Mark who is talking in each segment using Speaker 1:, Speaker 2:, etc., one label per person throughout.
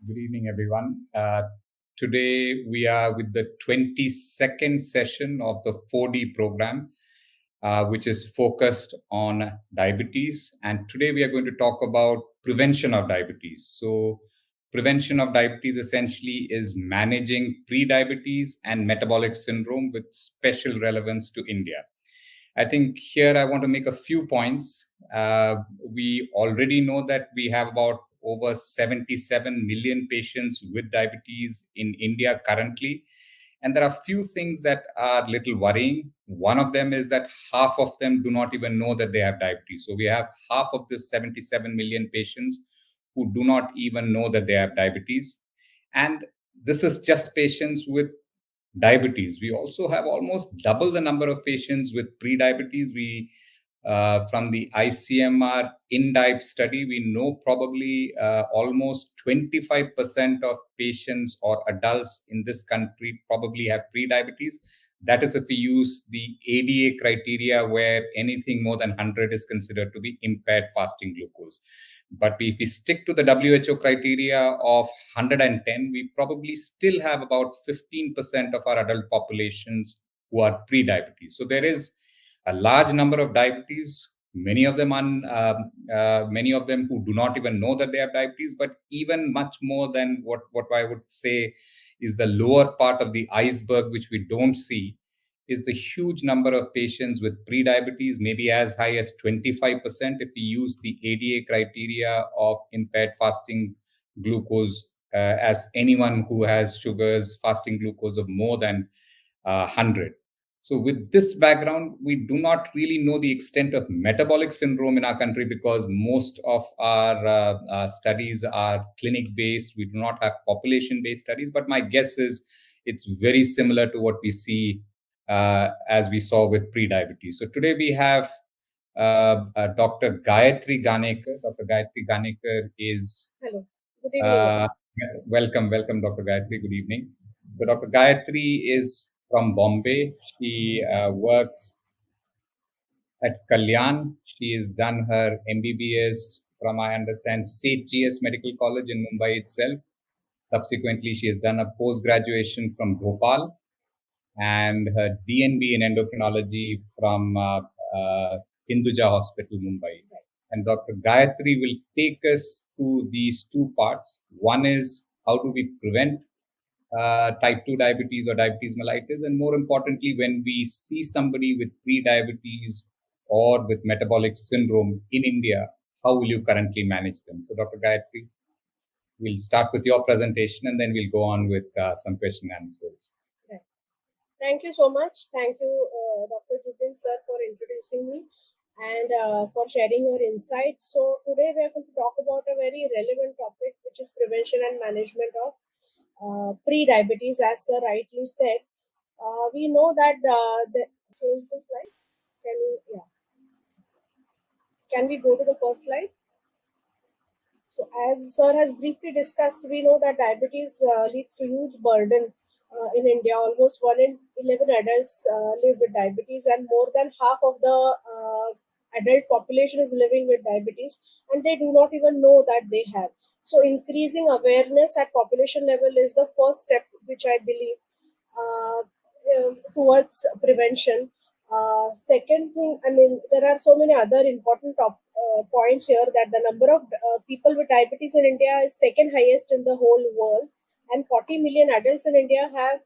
Speaker 1: Good evening, everyone. Today we are with the 22nd session of the 4D program, which is focused on diabetes. And today we are going to talk about prevention of diabetes. So, prevention of diabetes essentially is managing pre-diabetes and metabolic syndrome with special relevance to India. I think here I want to make a few points. We already know that we have about over 77 million patients with diabetes in India currently. And there are a few things that are a little worrying. One of them is that half of them do not even know that they have diabetes. So we have half of the 77 million patients who do not even know that they have diabetes. And this is just patients with diabetes. We also have almost double the number of patients with pre-diabetes. From the ICMR INDIBE study, we know probably almost 25% of patients or adults in this country probably have pre-diabetes. That is if we use the ADA criteria, where anything more than 100 is considered to be impaired fasting glucose. But if we stick to the WHO criteria of 110, we probably still have about 15% of our adult populations who are pre-diabetes. So there is a large number of diabetes, many of them who do not even know that they have diabetes. But even much more than what I would say is the lower part of the iceberg, which we don't see, is the huge number of patients with pre-diabetes, maybe as high as 25% if we use the ADA criteria of impaired fasting glucose, as anyone who has fasting glucose of more than 100. So with this background, we do not really know the extent of metabolic syndrome in our country, because most of our studies are clinic-based. We do not have population-based studies, but my guess is it's very similar to what we see as we saw with pre-diabetes. So today we have Dr. Gayatri Ganekar. Dr. Gayatri Ganekar is...
Speaker 2: Hello. Good evening.
Speaker 1: Welcome, Dr. Gayatri. Good evening. So Dr. Gayatri is from Bombay. She works at Kalyan. She has done her MBBS from, I understand, Seth GS Medical College in Mumbai itself. Subsequently, she has done a post-graduation from Bhopal and her DNB in endocrinology from Hinduja Hospital, Mumbai. And Dr. Gayatri will take us through these two parts. One is, how do we prevent type 2 diabetes or diabetes mellitus? And more importantly, when we see somebody with pre-diabetes or with metabolic syndrome in India, how will you currently manage them? So Dr. Gayatri, we'll start with your presentation and then we'll go on with some question and answers.
Speaker 2: Right. Thank you so much. Thank you, Dr. Jubin sir, for introducing me and for sharing your insights. So today we are going to talk about a very relevant topic, which is prevention and management of pre-diabetes, as sir rightly said. We know that change the slide. Can we go to the first slide? So as sir has briefly discussed, we know that diabetes leads to huge burden in India. Almost 1 in 11 adults live with diabetes, and more than half of the adult population is living with diabetes, and they do not even know that they have. So increasing awareness at population level is the first step, which I believe towards prevention. Second thing, I mean, there are so many other important points here, that the number of people with diabetes in India is second highest in the whole world, and 40 million adults in India have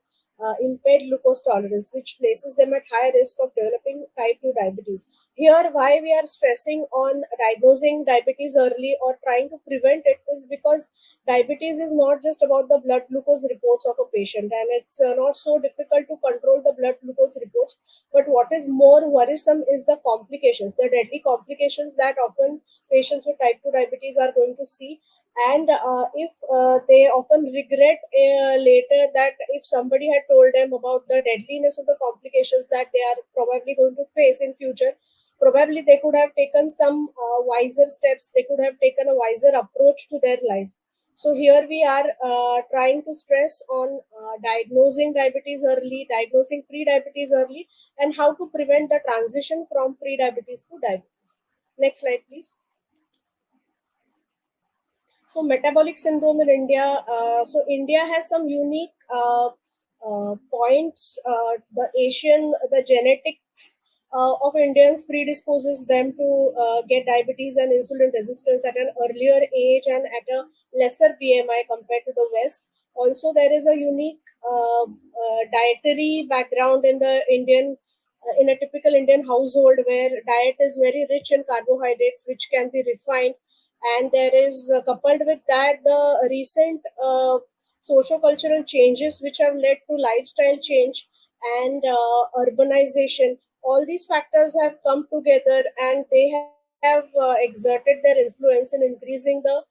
Speaker 2: impaired glucose tolerance, which places them at high risk of developing type 2 diabetes. Here, why we are stressing on diagnosing diabetes early or trying to prevent it is because diabetes is not just about the blood glucose reports of a patient, and it's not so difficult to control the blood glucose reports. But what is more worrisome is the complications, the deadly complications that often patients with type 2 diabetes are going to see. And if they often regret later, that if somebody had told them about the deadliness of the complications that they are probably going to face in future, probably they could have taken some wiser steps, they could have taken a wiser approach to their life. So here we are trying to stress on diagnosing diabetes early, diagnosing pre-diabetes early, and how to prevent the transition from pre-diabetes to diabetes. Next slide, please. So metabolic syndrome in India. So India has some unique points. The genetics of Indians predisposes them to get diabetes and insulin resistance at an earlier age and at a lesser BMI compared to the West. Also, there is a unique dietary background in the Indian. In a typical Indian household, where diet is very rich in carbohydrates, which can be refined, and there is coupled with that the recent socio-cultural changes which have led to lifestyle change and urbanization. All these factors have come together and they have exerted their influence in increasing the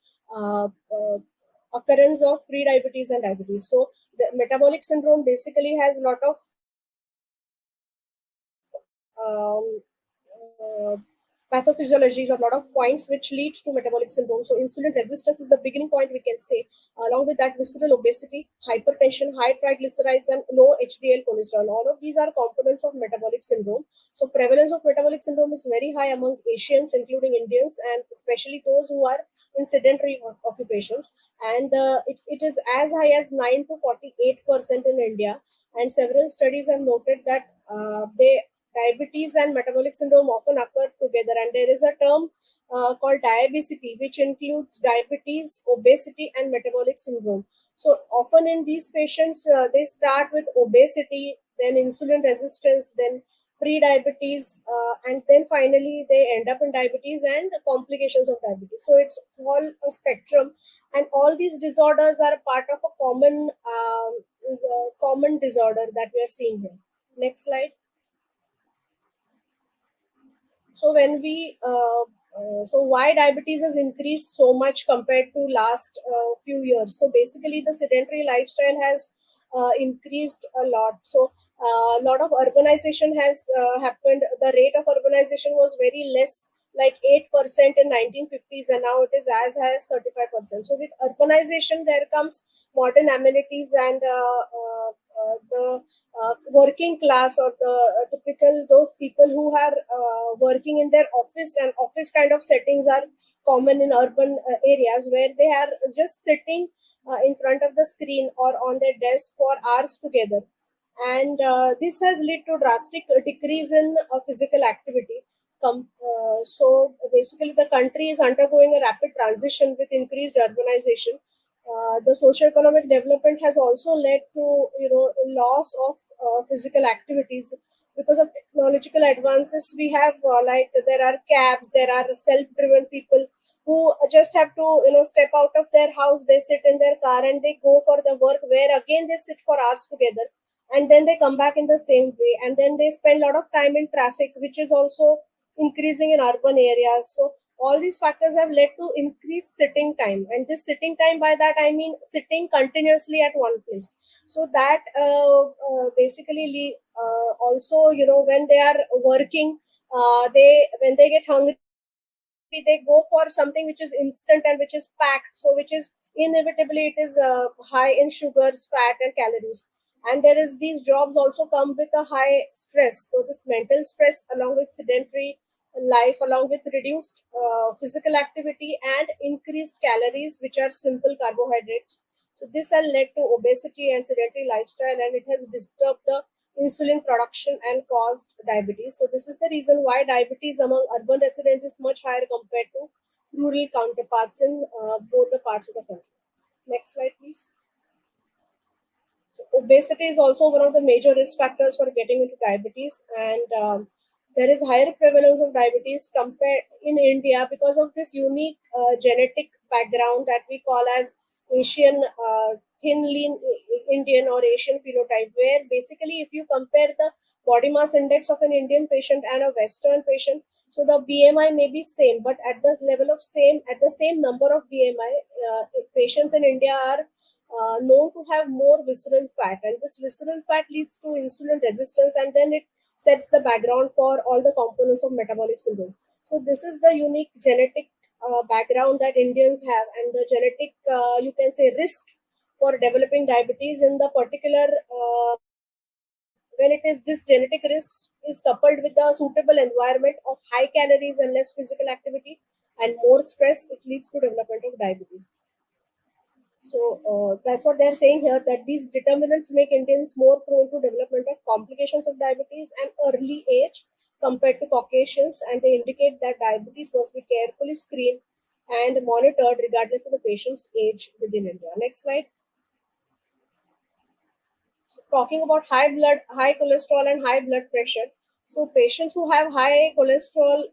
Speaker 2: occurrence of pre-diabetes and diabetes. So the metabolic syndrome basically has a lot of pathophysiologies, a lot of points which lead to metabolic syndrome. So insulin resistance is the beginning point, we can say. Along with that, visceral obesity, hypertension, high triglycerides, and low HDL cholesterol. All of these are components of metabolic syndrome. So prevalence of metabolic syndrome is very high among Asians, including Indians, and especially those who are in sedentary occupations. And it is as high as 9 to 48% in India. And several studies have noted that diabetes and metabolic syndrome often occur together, and there is a term called diabesity, which includes diabetes, obesity, and metabolic syndrome. So often in these patients, they start with obesity, then insulin resistance, then pre-diabetes, and then finally they end up in diabetes and complications of diabetes. So it's all a spectrum, and all these disorders are part of a common disorder that we are seeing here. Next slide. So when we so why diabetes has increased so much compared to last few years? So basically the sedentary lifestyle has increased a lot. So a lot of urbanization has happened. The rate of urbanization was very less, like 8% in 1950s, and now it is as high as 35%. So with urbanization there comes modern amenities, and the working class, or the typical those people who are working in their office, and office kind of settings are common in urban areas, where they are just sitting in front of the screen or on their desk for hours together. And this has led to drastic decrease in physical activity. So basically the country is undergoing a rapid transition with increased urbanization. The socio-economic development has also led to loss of physical activities. Because of technological advances, we have like there are cabs, there are self-driven people who just have to step out of their house, they sit in their car and they go for the work, where again they sit for hours together, and then they come back in the same way, and then they spend a lot of time in traffic, which is also increasing in urban areas. So all these factors have led to increased sitting time, and this sitting time, by that I mean sitting continuously at one place. So that also, when they are working, they when they get hungry, they go for something which is instant and which is packed, so which is inevitably it is high in sugars, fat, and calories. And there is these jobs also come with a high stress. So this mental stress, along with sedentary life, along with reduced physical activity and increased calories, which are simple carbohydrates. So this has led to obesity and sedentary lifestyle, and it has disturbed the insulin production and caused diabetes. So this is the reason why diabetes among urban residents is much higher compared to rural counterparts in both the parts of the country. Next slide, please. So obesity is also one of the major risk factors for getting into diabetes, and there is higher prevalence of diabetes compared in India because of this unique genetic background that we call as Asian thin lean Indian or Asian phenotype, where basically if you compare the body mass index of an Indian patient and a Western patient, so the BMI may be same, but at the level of same at the same number of BMI, patients in India are known to have more visceral fat, and this visceral fat leads to insulin resistance, and then it sets the background for all the components of metabolic syndrome. So this is the unique genetic background that Indians have, and the genetic you can say risk for developing diabetes in the particular when it is this genetic risk is coupled with the suitable environment of high calories and less physical activity and more stress, it leads to development of diabetes. So that's what they're saying here, that these determinants make Indians more prone to development of complications of diabetes and early age compared to Caucasians, and they indicate that diabetes must be carefully screened and monitored regardless of the patient's age within India. Next slide. So talking about high cholesterol and high blood pressure. So patients who have high cholesterol,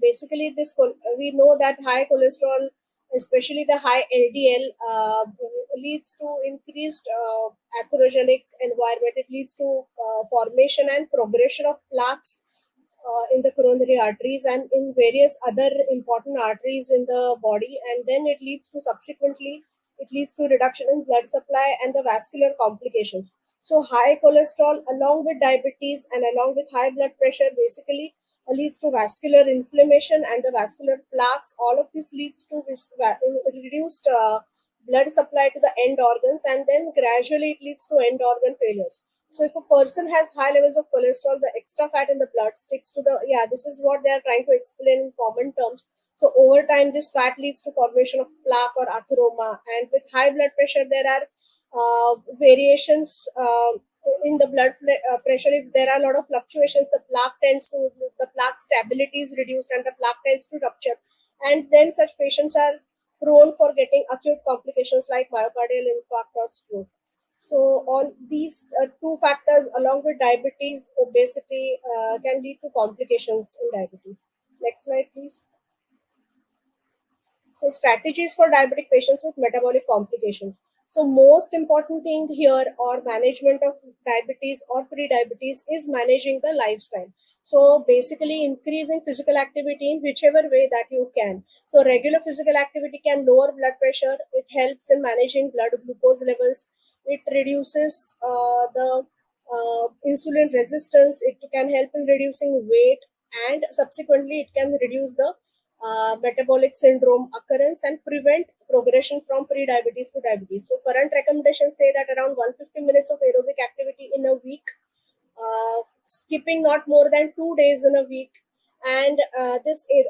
Speaker 2: basically we know that high cholesterol, especially the high LDL, leads to increased atherogenic environment. It leads to formation and progression of plaques in the coronary arteries and in various other important arteries in the body, and then it leads to reduction in blood supply and the vascular complications. So high cholesterol along with diabetes and along with high blood pressure basically leads to vascular inflammation and the vascular plaques. All of this leads to reduced blood supply to the end organs, and then gradually it leads to end organ failures. So if a person has high levels of cholesterol, the extra fat in the blood sticks to the, yeah, this is what they are trying to explain in common terms. So over time, this fat leads to formation of plaque or atheroma. And with high blood pressure, there are variations in the pressure. If there are a lot of fluctuations, the plaque stability is reduced and the plaque tends to rupture. And then such patients are prone for getting acute complications like myocardial infarct or stroke. So all these two factors, along with diabetes, obesity, can lead to complications in diabetes. Next slide, please. So strategies for diabetic patients with metabolic complications. So most important thing here, or management of diabetes or pre-diabetes, is managing the lifestyle. So basically increasing physical activity in whichever way that you can. So regular physical activity can lower blood pressure. It helps in managing blood glucose levels. It reduces the insulin resistance. It can help in reducing weight, and subsequently it can reduce the metabolic syndrome occurrence and prevent progression from pre-diabetes to diabetes. So current recommendations say that around 150 minutes of aerobic activity in a week, skipping not more than 2 days in a week, and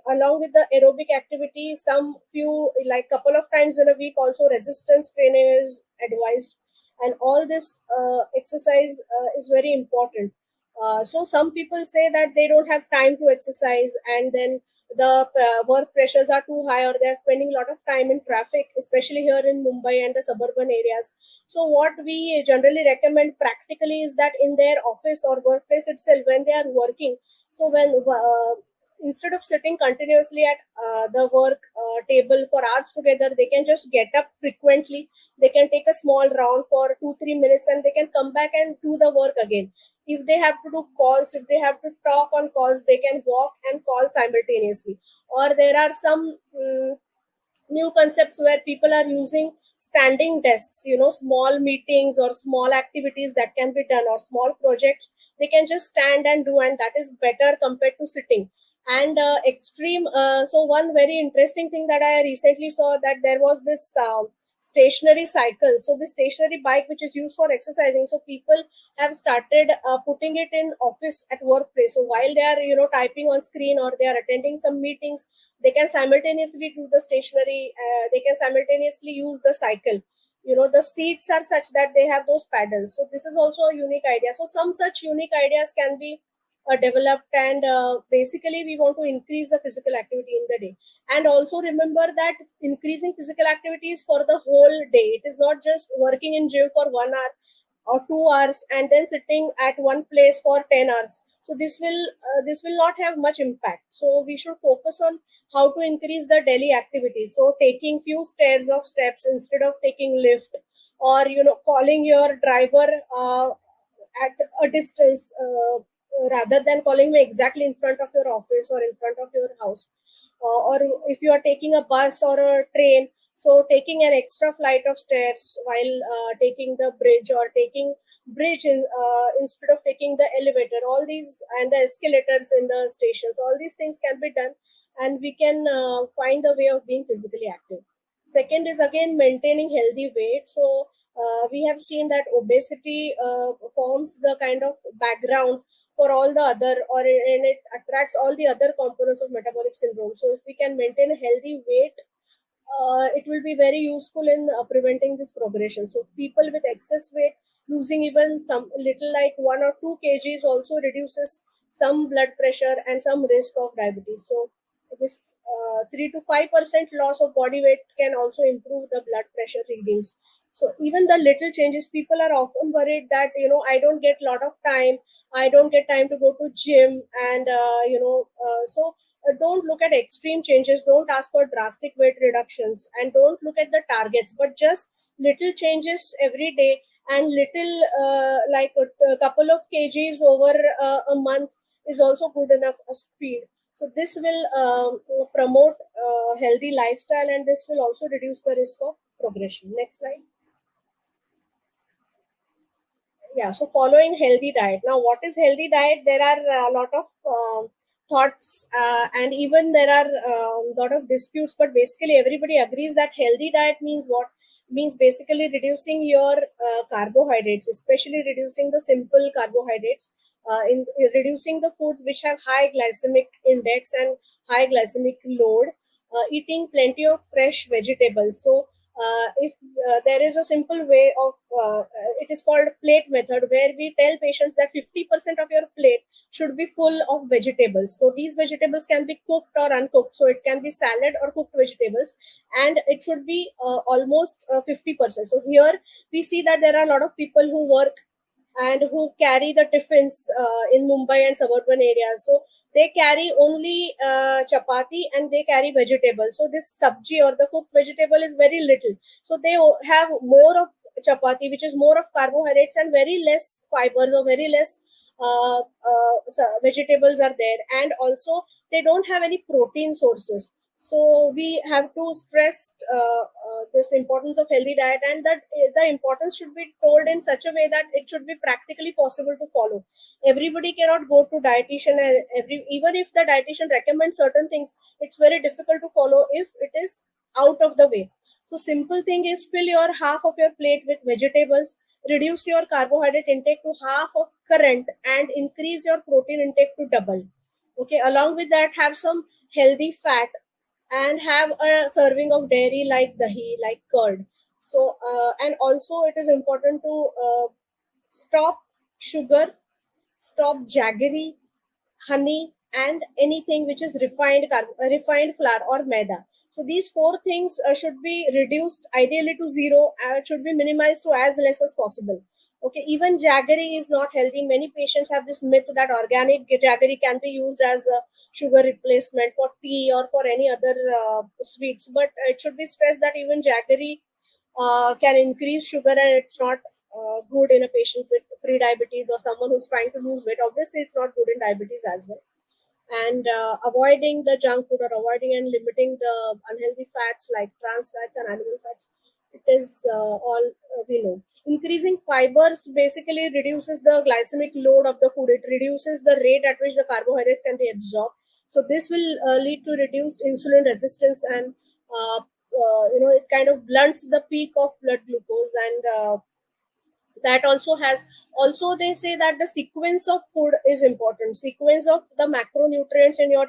Speaker 2: along with the aerobic activity, some few like couple of times in a week also resistance training is advised, and all this exercise is very important. So some people say that they don't have time to exercise, and then the work pressures are too high, or they're spending a lot of time in traffic, especially here in Mumbai and the suburban areas. So what we generally recommend practically is that in their office or workplace itself, when they are working, so when instead of sitting continuously at the work table for hours together, they can just get up frequently. They can take a small round for 2-3 minutes, and they can come back and do the work again. If they have to do calls, if they have to talk on calls, they can walk and call simultaneously. Or there are some new concepts where people are using standing desks, small meetings or small activities that can be done, or small projects they can just stand and do, and that is better compared to sitting. And extreme so one very interesting thing that I recently saw, that there was this stationary cycle, so the stationary bike which is used for exercising. So people have started putting it in office at workplace, so while they are typing on screen or they are attending some meetings, they can simultaneously do the stationary, they can simultaneously use the cycle. The seats are such that they have those paddles, so this is also a unique idea. So some such unique ideas can be developed, and basically we want to increase the physical activity in the day. And also remember that increasing physical activity is for the whole day. It is not just working in gym for 1 hour or 2 hours and then sitting at one place for 10 hours. So this will not have much impact. So we should focus on how to increase the daily activity. So taking few stairs of steps instead of taking lift, or calling your driver at a distance, rather than calling me exactly in front of your office or in front of your house. Or if you are taking a bus or a train, so taking an extra flight of stairs while taking the bridge, or taking bridge instead of taking the elevator, all these, and the escalators in the stations, all these things can be done, and we can find a way of being physically active. Second is again maintaining healthy weight. So we have seen that obesity forms the kind of background for all the other, and it attracts all the other components of metabolic syndrome. So if we can maintain a healthy weight, it will be very useful in preventing this progression. So people with excess weight losing even some little like 1 or 2 kgs also reduces some blood pressure and some risk of diabetes. So this 3 to 5% loss of body weight can also improve the blood pressure readings. So even the little changes, people are often worried that I don't get a lot of time, I don't get time to go to gym, and don't look at extreme changes, don't ask for drastic weight reductions, and don't look at the targets, but just little changes every day, and little like a couple of kgs over a month is also good enough a speed. So this will promote healthy lifestyle, and this will also reduce the risk of progression. Next slide. Yeah, so following healthy diet. Now what is healthy diet? There are a lot of thoughts, and even there are a lot of disputes, but basically everybody agrees that healthy diet means what? Means basically reducing your carbohydrates, especially reducing the simple carbohydrates, in reducing the foods which have high glycemic index and high glycemic load, eating plenty of fresh vegetables. So if there is a simple way of it is called plate method, where we tell patients that 50% of your plate should be full of vegetables. So these vegetables can be cooked or uncooked, so it can be salad or cooked vegetables, and it should be almost 50%. So here we see that there are a lot of people who work and who carry the tiffins in Mumbai and suburban areas. So they carry only chapati and they carry vegetables. So this sabji or the cooked vegetable is very little. So they have more of chapati, which is more of carbohydrates and very less fibers or very less vegetables are there. And also they don't have any protein sources. So we have to stress this importance of healthy diet, and that the importance should be told in such a way that it should be practically possible to follow. Everybody cannot go to dietitian, and even if the dietitian recommends certain things, it's very difficult to follow if it is out of the way. So simple thing is, fill your half of your plate with vegetables, reduce your carbohydrate intake to half of current, and increase your protein intake to double. Okay, along with that, have some healthy fat, and have a serving of dairy like dahi, like curd. So, and also it is important to stop sugar, stop jaggery, honey, and anything which is refined flour or maida. So these four things should be reduced ideally to zero, and it should be minimized to as less as possible. Okay, even jaggery is not healthy. Many patients have this myth that organic jaggery can be used as a sugar replacement for tea or for any other sweets, but it should be stressed that even jaggery can increase sugar, and it's not good in a patient with pre-diabetes or someone who's trying to lose weight. Obviously, it's not good in diabetes as well. And avoiding the junk food, or avoiding and limiting the unhealthy fats like trans fats and animal fats, it is all we know. Increasing fibers basically reduces the glycemic load of the food. It reduces the rate at which the carbohydrates can be absorbed. So this will lead to reduced insulin resistance, and it kind of blunts the peak of blood glucose, and that also they say that the sequence of food is important, sequence of the macronutrients in your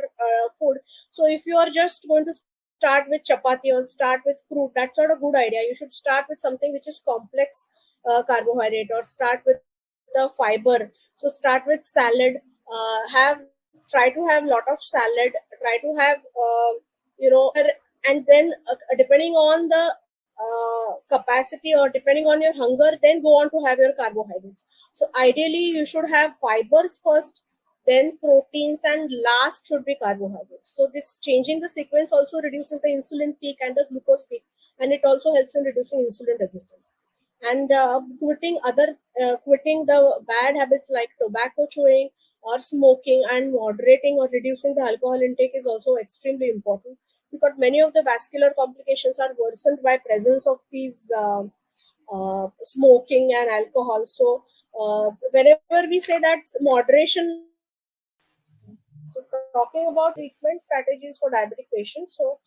Speaker 2: food. So if you are just going to start with chapati or start with fruit, that's not a good idea. You should start with something which is complex carbohydrate, or start with the fiber. So start with salad, have try to have lot of salad, try to have and then depending on the capacity, or depending on your hunger, then go on to have your carbohydrates. So ideally you should have fibers first, then proteins, and last should be carbohydrates. So this changing the sequence also reduces the insulin peak and the glucose peak, and it also helps in reducing insulin resistance. And quitting the bad habits like tobacco chewing or smoking, and moderating or reducing the alcohol intake is also extremely important, because many of the vascular complications are worsened by presence of these smoking and alcohol. So whenever we say that moderation, so talking about treatment strategies for diabetic patients, so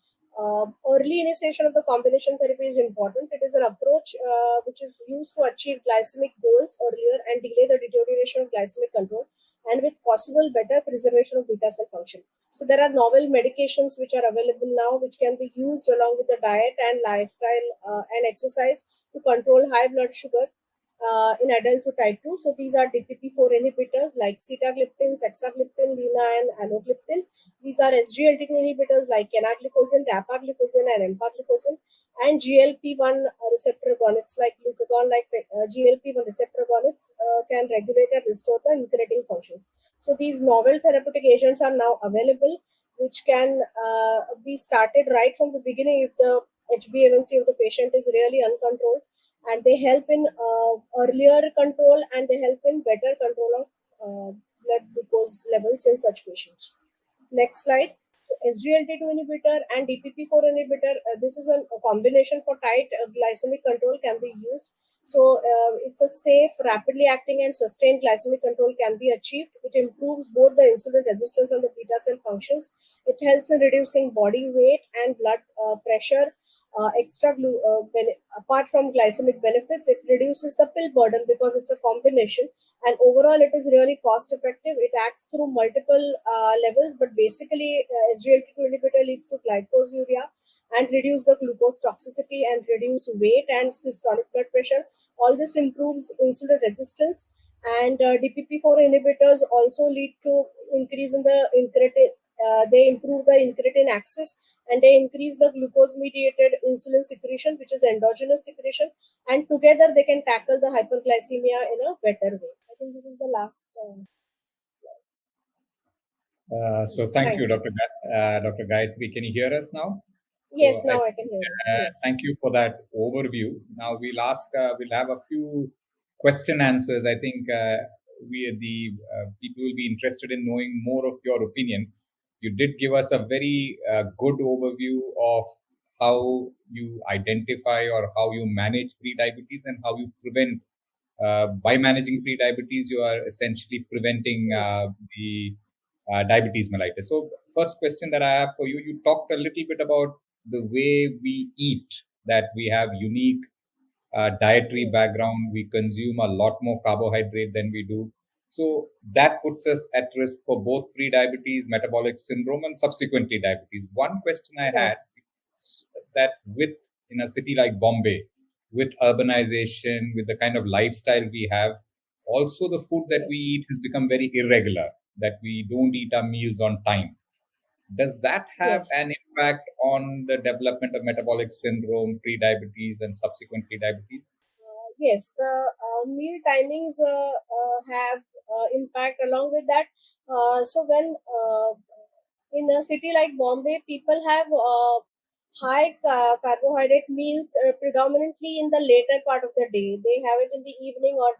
Speaker 2: early initiation of the combination therapy is important. It is an approach which is used to achieve glycemic goals earlier and delay the deterioration of glycemic control, and with possible better preservation of beta cell function. So there are novel medications which are available now, which can be used along with the diet and lifestyle and exercise to control high blood sugar in adults with type 2. So these are DPP-4 inhibitors like sitagliptin, saxagliptin, lina, and alogliptin. These are SGLT2 inhibitors like enagliflozin, dapagliflozin, and empagliflozin, and GLP-1 receptor agonists like glucagon, like GLP-1 receptor agonists can regulate and restore the incretin functions. So these novel therapeutic agents are now available, which can be started right from the beginning if the HbA1c of the patient is really uncontrolled, and they help in earlier control, and they help in better control of blood glucose levels in such patients. Next slide. So SGLT2 inhibitor and DPP4 inhibitor, this is a combination for tight glycemic control can be used. So it's a safe, rapidly acting and sustained glycemic control can be achieved. It improves both the insulin resistance and the beta cell functions. It helps in reducing body weight and blood pressure. Apart from glycemic benefits, it reduces the pill burden because it's a combination, and overall it is really cost effective. It acts through multiple levels, but basically SGLT2 inhibitor leads to glycosuria and reduce the glucose toxicity and reduce weight and systolic blood pressure. All this improves insulin resistance, and DPP4 inhibitors also lead to increase in the incretin. They improve the incretin axis, and they increase the glucose mediated insulin secretion, which is endogenous secretion, and together they can tackle the hyperglycemia in a better way. I think this is the last slide.
Speaker 1: So
Speaker 2: Yes,
Speaker 1: thank
Speaker 2: thank
Speaker 1: you,
Speaker 2: you.
Speaker 1: Dr. Gayatri. Can you hear us now?
Speaker 2: Yes,
Speaker 1: So I
Speaker 2: now I can
Speaker 1: think,
Speaker 2: hear you. Yes.
Speaker 1: thank you for that overview. Now we'll have a few question answers. I think the people will be interested in knowing more of your opinion. You did give us a very good overview of how you identify or how you manage pre-diabetes and how you prevent. By managing pre-diabetes, you are essentially preventing
Speaker 2: Yes.
Speaker 1: the diabetes mellitus. So, first question that I have for you: you talked a little bit about the way we eat, that we have unique dietary
Speaker 2: Yes.
Speaker 1: background. We consume a lot more carbohydrate than we do. So that puts us at risk for both pre-diabetes, metabolic syndrome, and subsequently diabetes. One question I
Speaker 2: Right.
Speaker 1: had that with in a city like Bombay, with urbanization, with the kind of lifestyle we have, also the food that we
Speaker 2: Yes.
Speaker 1: eat has become very irregular, that we don't eat our meals on time. Does that have
Speaker 2: Yes.
Speaker 1: an impact on the development of metabolic syndrome, pre-diabetes, and subsequently diabetes?
Speaker 2: Yes, the meal timings have impact along with that. So when in a city like Bombay, people have high carbohydrate meals predominantly in the later part of the day. They have it in the evening or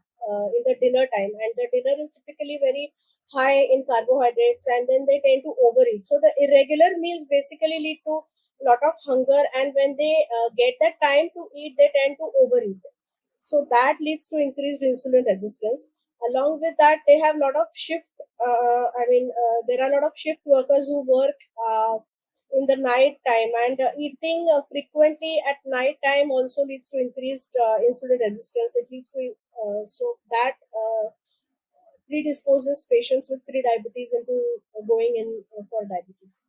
Speaker 2: in the dinner time, and the dinner is typically very high in carbohydrates, and then they tend to overeat. So the irregular meals basically lead to lot of hunger, and when they get the time to eat, they tend to overeat. So that leads to increased insulin resistance. Along with that, they have a lot of shift. There are a lot of shift workers who work in the night time, and eating frequently at night time also leads to increased insulin resistance. It leads to so that predisposes patients with pre-diabetes into going in for diabetes.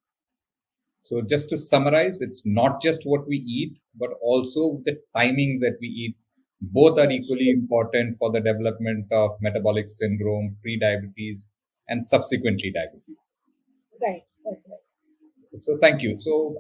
Speaker 1: So, just to summarize, it's not just what we eat, but also the timings that we eat. Both are
Speaker 2: Yes,
Speaker 1: equally important for the development of metabolic syndrome, pre-diabetes, and subsequently diabetes.
Speaker 2: right. That's right.
Speaker 1: So, thank you. So,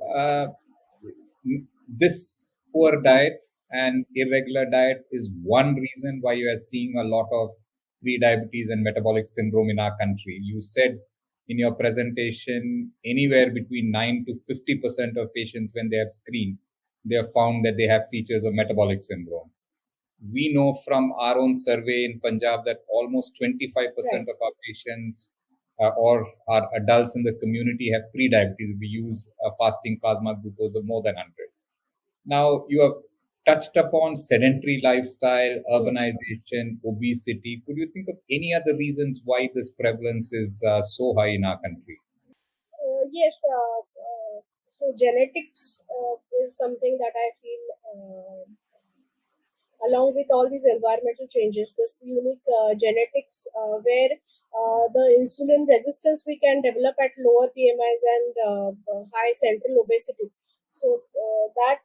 Speaker 1: this poor diet and irregular diet is one reason why you are seeing a lot of pre-diabetes and metabolic syndrome in our country. You said in your presentation anywhere between 9 to 50% of patients, when they are screened, they have found that they have features of metabolic syndrome. We know from our own survey in Punjab that almost 25%
Speaker 2: Right.
Speaker 1: of our patients or our adults in the community have pre-diabetes. We use a fasting plasma glucose of more than 100. Now, you have touched upon sedentary lifestyle,
Speaker 2: Yes.
Speaker 1: urbanization, obesity. Could you think of any other reasons why this prevalence is so high in our country?
Speaker 2: Yes. So genetics is something that I feel, along with all these environmental changes, this unique genetics where the insulin resistance we can develop at lower PMIs and high central obesity. So that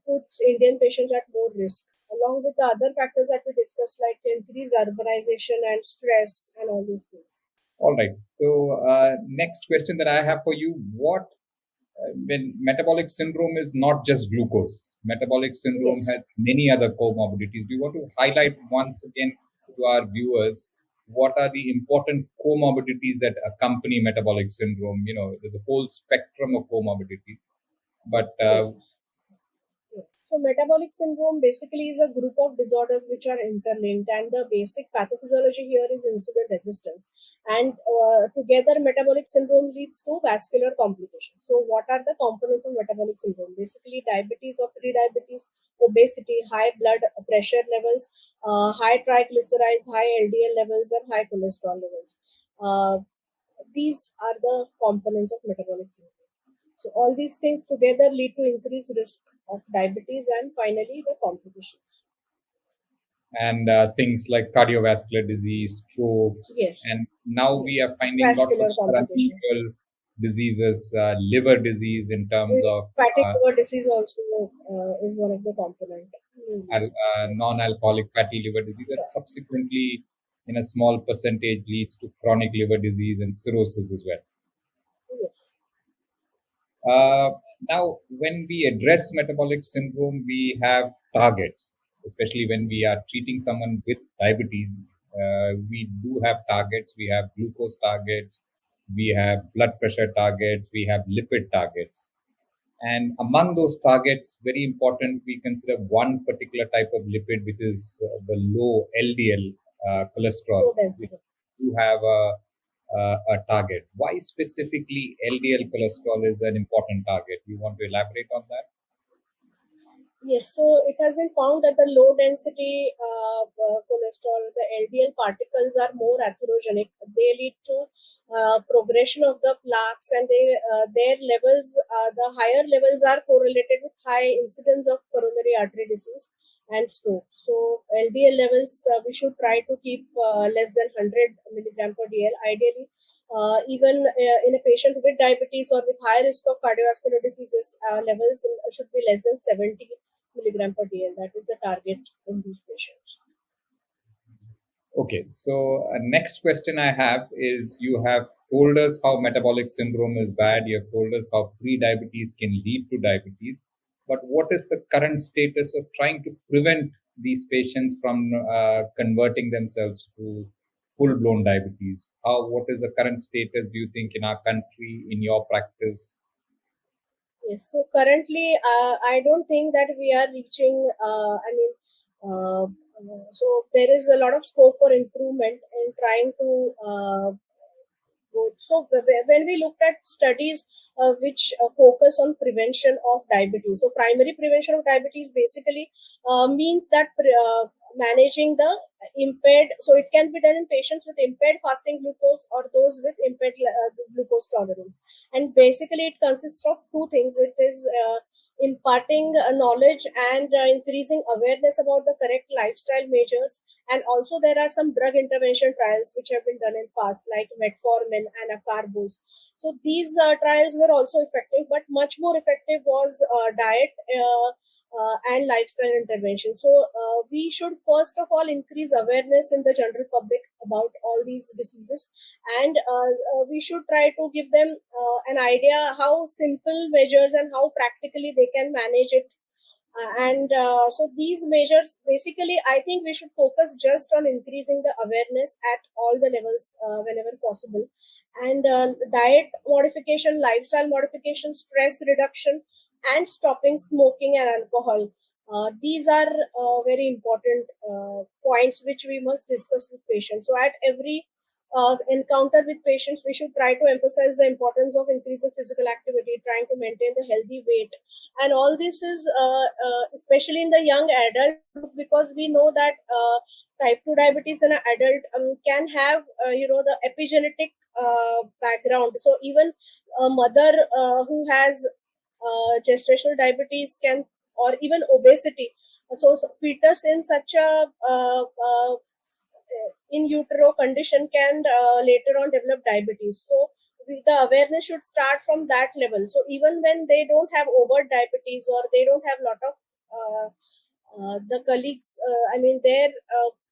Speaker 2: puts Indian patients at more risk, along with the other factors that we discussed, like increased urbanization and stress and all these things.
Speaker 1: All right. So, next question that I have for you: What when metabolic syndrome is not just glucose? Metabolic syndrome
Speaker 2: Yes.
Speaker 1: has many other comorbidities. We want to highlight once again to our viewers what are the important comorbidities that accompany metabolic syndrome. There's a whole spectrum of comorbidities, but
Speaker 2: Yes. So metabolic syndrome basically is a group of disorders which are interlinked, and the basic pathophysiology here is insulin resistance. And together, metabolic syndrome leads to vascular complications. So, what are the components of metabolic syndrome? Basically, diabetes or pre-diabetes, obesity, high blood pressure levels, high triglycerides, high LDL levels, and high cholesterol levels. Uh, these are the components of metabolic syndrome. So all these things together lead to increased risk of diabetes and finally the complications.
Speaker 1: and things like cardiovascular disease, strokes,
Speaker 2: Yes,
Speaker 1: and now we
Speaker 2: yes.
Speaker 1: are finding lots of
Speaker 2: Vascular
Speaker 1: other
Speaker 2: complications.
Speaker 1: unusual diseases, liver disease in terms of
Speaker 2: Fatty liver disease also is one of the component.
Speaker 1: non-alcoholic fatty liver disease that
Speaker 2: Yeah.
Speaker 1: subsequently, in a small percentage, leads to chronic liver disease and cirrhosis as well.
Speaker 2: Yes.
Speaker 1: Uh, Now, when we address metabolic syndrome, we have targets, especially when we are treating someone with diabetes. We do have targets. We have glucose targets, we have blood pressure targets, we have lipid targets. And among those targets, very important, we consider one particular type of lipid, which is the low LDL cholesterol,
Speaker 2: Low
Speaker 1: which
Speaker 2: density.
Speaker 1: do have a target. Why specifically LDL cholesterol is an important target? You want to elaborate on that?
Speaker 2: Yes, so it has been found that the low density cholesterol, the LDL particles are more atherogenic. They lead to progression of the plaques, and their levels, the higher levels are correlated with high incidence of coronary artery disease and stroke. So LDL levels we should try to keep less than 100 milligram per DL. Ideally, even in a patient with diabetes or with high risk of cardiovascular diseases, levels should be less than 70 milligram per DL. That is the target in these patients.
Speaker 1: Okay, so next question I have is, you have told us how metabolic syndrome is bad. You have told us how pre-diabetes can lead to diabetes. But what is the current status of trying to prevent these patients from converting themselves to full-blown diabetes? What is the current status, do you think, in our country, in your practice?
Speaker 2: Yes. So currently, I don't think that we are reaching. So there is a lot of scope for improvement in trying to growth. So when we looked at studies which focus on prevention of diabetes, so primary prevention of diabetes basically means that managing the impaired, so it can be done in patients with impaired fasting glucose or those with impaired glucose tolerance. And basically it consists of two things. It is imparting knowledge and increasing awareness about the correct lifestyle measures, and also there are some drug intervention trials which have been done in past, like metformin and acarbose. So these trials were also effective, but much more effective was diet and lifestyle intervention. So we should first of all increase awareness in the general public about all these diseases, and we should try to give them an idea how simple measures and how practically they can manage it. And so these measures, basically, I think we should focus just on increasing the awareness at all the levels whenever possible. And diet modification, lifestyle modification, stress reduction, and stopping smoking and alcohol. These are very important points which we must discuss with patients. So at every encounter with patients, we should try to emphasize the importance of increasing physical activity, trying to maintain the healthy weight, and all this is especially in the young adult, because we know that type 2 diabetes in an adult can have the epigenetic background. So even a mother who has gestational diabetes can, or even obesity, so fetus in such a in utero condition can later on develop diabetes. So the awareness should start from that level. So even when they don't have overt diabetes or they don't have lot of the colleagues, I mean their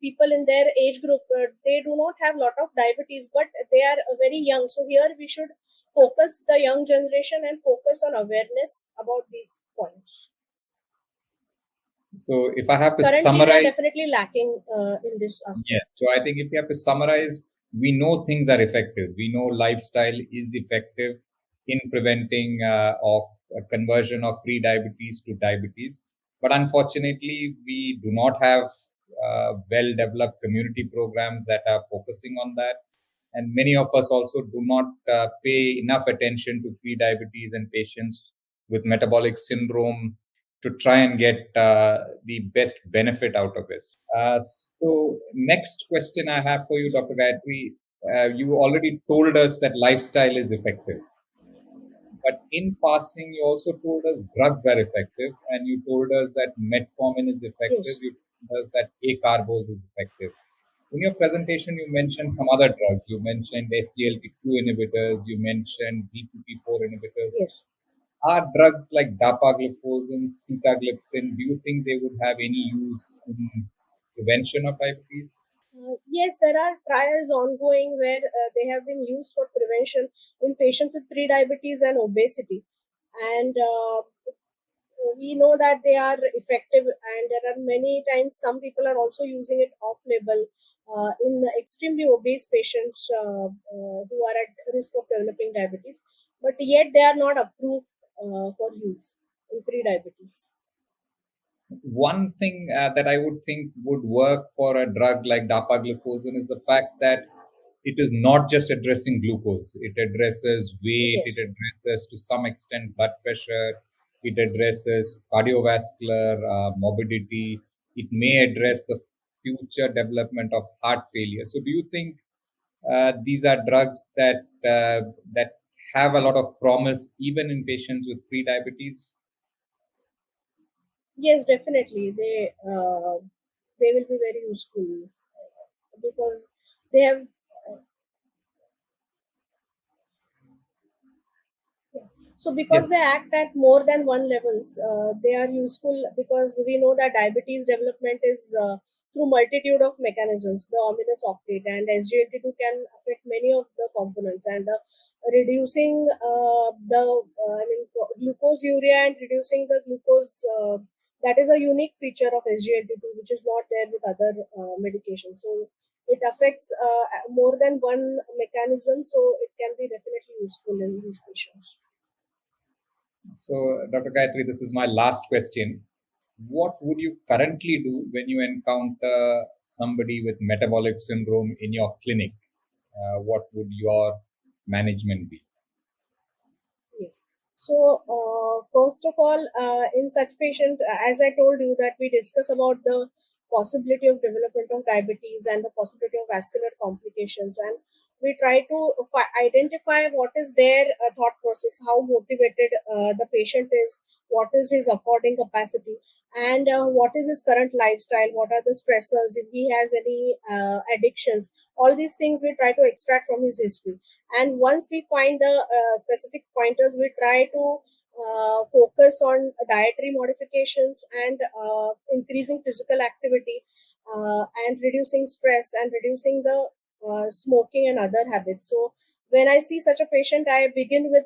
Speaker 2: people in their age group, they do not have lot of diabetes, but they are very young. So here we should focus the young generation and focus on awareness about these points.
Speaker 1: So if I have to
Speaker 2: Currently, we are
Speaker 1: summarize,
Speaker 2: definitely lacking in this aspect.
Speaker 1: yeah. So I think if you have to summarize, we know things are effective. We know lifestyle is effective in preventing or conversion of pre-diabetes to diabetes. But unfortunately, we do not have well-developed community programs that are focusing on that. And many of us also do not pay enough attention to pre-diabetes and patients with metabolic syndrome to try and get the best benefit out of this. So next question I have for you, Dr. Gayatri, you already told us that lifestyle is effective. But in passing, you also told us drugs are effective, and you told us that metformin is effective.
Speaker 2: Yes.
Speaker 1: You told us that acarbose is effective. In your presentation, you mentioned some other drugs. You mentioned SGLT2 inhibitors. You mentioned DPP4 inhibitors.
Speaker 2: Yes.
Speaker 1: Are drugs like dapagliflozin, sitagliptin, do you think they would have any use in prevention of diabetes?
Speaker 2: Yes, there are trials ongoing where they have been used for prevention in patients with pre-diabetes and obesity. And we know that they are effective, and there are many times some people are also using it off-label in extremely obese patients who are at risk of developing diabetes, but yet they are not approved for use in pre-diabetes.
Speaker 1: One thing that I would think would work for a drug like dapagliflozin is the fact that it is not just addressing glucose. It addresses weight, it
Speaker 2: Yes.
Speaker 1: addresses to some extent blood pressure, it addresses cardiovascular morbidity, it may address the future development of heart failure. So, do you think these are drugs that have a lot of promise even in patients with pre-diabetes?
Speaker 2: Yes, definitely. They will be very useful because they have. Yeah. So because they
Speaker 1: Yes.
Speaker 2: act at more than one levels, they are useful because we know that diabetes development is through multitude of mechanisms. The ominous octet and SGLT2 can affect many of the components, and reducing I mean glucose urea and reducing the glucose. That is a unique feature of SGLT2, which is not there with other medications. So it affects more than one mechanism, so it can be definitely useful in these patients.
Speaker 1: So, Dr. Gayatri, this is my last question. What would you currently do when you encounter somebody with metabolic syndrome in your clinic? What would your management be?
Speaker 2: Yes. So, first of all, in such patient, as I told you, that we discuss about the possibility of development of diabetes and the possibility of vascular complications, and we try to identify what is their thought process, how motivated the patient is, what is his affording capacity, and what is his current lifestyle, what are the stressors, if he has any addictions. All these things we try to extract from his history, and once we find the specific pointers, we try to focus on dietary modifications and increasing physical activity, and reducing stress and reducing the smoking and other habits. So when I see such a patient, I begin with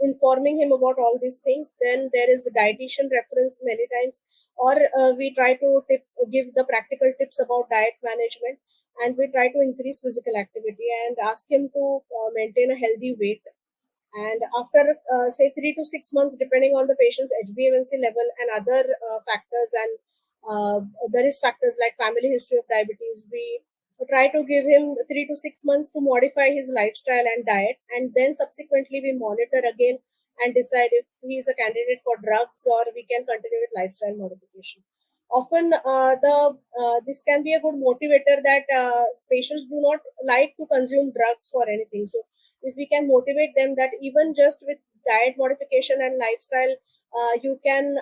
Speaker 2: informing him about all these things. Then there is a dietitian reference many times, or we try to give the practical tips about diet management, and we try to increase physical activity and ask him to maintain a healthy weight. And after say 3 to 6 months, depending on the patient's HbA1c level and other factors, and the risk factors like family history of diabetes, we try to give him 3 to 6 months to modify his lifestyle and diet, and then subsequently we monitor again and decide if he is a candidate for drugs or we can continue with lifestyle modification. Often the this can be a good motivator that patients do not like to consume drugs for anything. So if we can motivate them that even just with diet modification and lifestyle, you can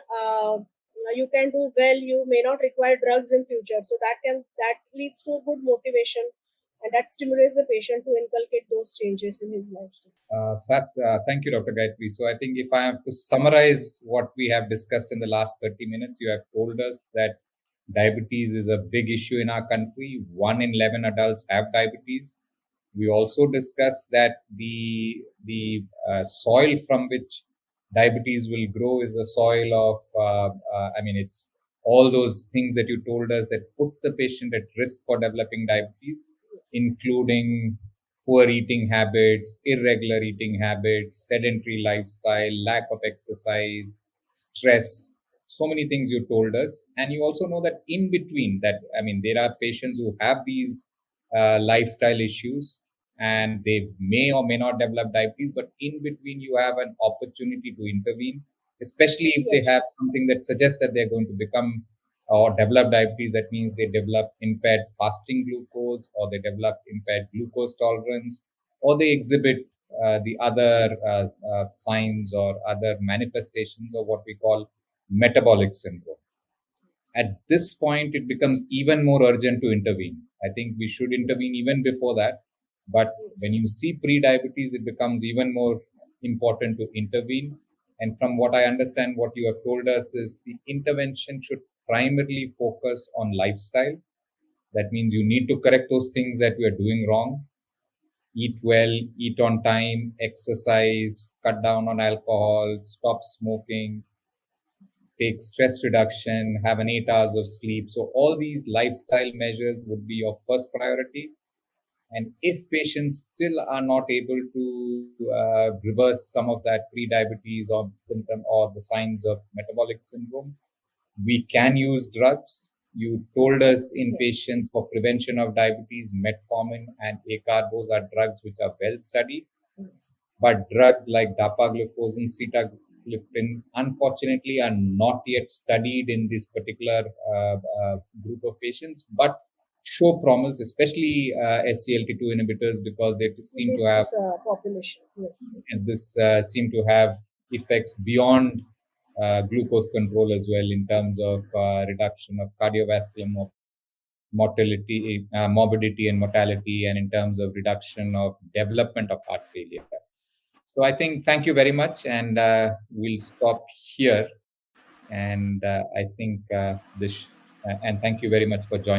Speaker 2: you can do well, you may not require drugs in future. So that leads to a good motivation, and that stimulates the patient to inculcate those changes in his lifestyle.
Speaker 1: Thank you, Dr. Gayatri. So I think if I have to summarize what we have discussed in the last 30 minutes, you have told us that diabetes is a big issue in our country. 1 in 11 adults have diabetes. We also discussed that the soil from which diabetes will grow is a soil of, it's all those things that you told us that put the patient at risk for developing diabetes, including poor eating habits, irregular eating habits, sedentary lifestyle, lack of exercise, stress, so many things you told us. And you also know that in between that, there are patients who have these lifestyle issues and they may or may not develop diabetes, but in between you have an opportunity to intervene, especially if they have something that suggests that they're going to become or develop diabetes. That means they develop impaired fasting glucose, or they develop impaired glucose tolerance, or they exhibit the other signs or other manifestations of what we call metabolic syndrome. At this point, it becomes even more urgent to intervene. I think we should intervene even before that. But when you see pre-diabetes, it becomes even more important to intervene. And from what I understand, what you have told us is the intervention should primarily focus on lifestyle. That means you need to correct those things that we are doing wrong. Eat well, eat on time, exercise, cut down on alcohol, stop smoking, take stress reduction, have an 8 hours of sleep. So all these lifestyle measures would be your first priority. And if patients still are not able to reverse some of that pre-diabetes or symptom or the signs of metabolic syndrome, we can use drugs. You told us in patients for prevention of diabetes, metformin and acarbose are drugs which are well studied. But drugs like dapagliflozin and sitagliptin, unfortunately, are not yet studied in this particular group of patients, but show promise, especially SCLT2 inhibitors, because they seem to have
Speaker 2: population.
Speaker 1: And this seem to have effects beyond glucose control as well, in terms of reduction of cardiovascular mortality, morbidity and mortality, and in terms of reduction of development of heart failure. So I think thank you very much, and we'll stop here. And I think and thank you very much for joining.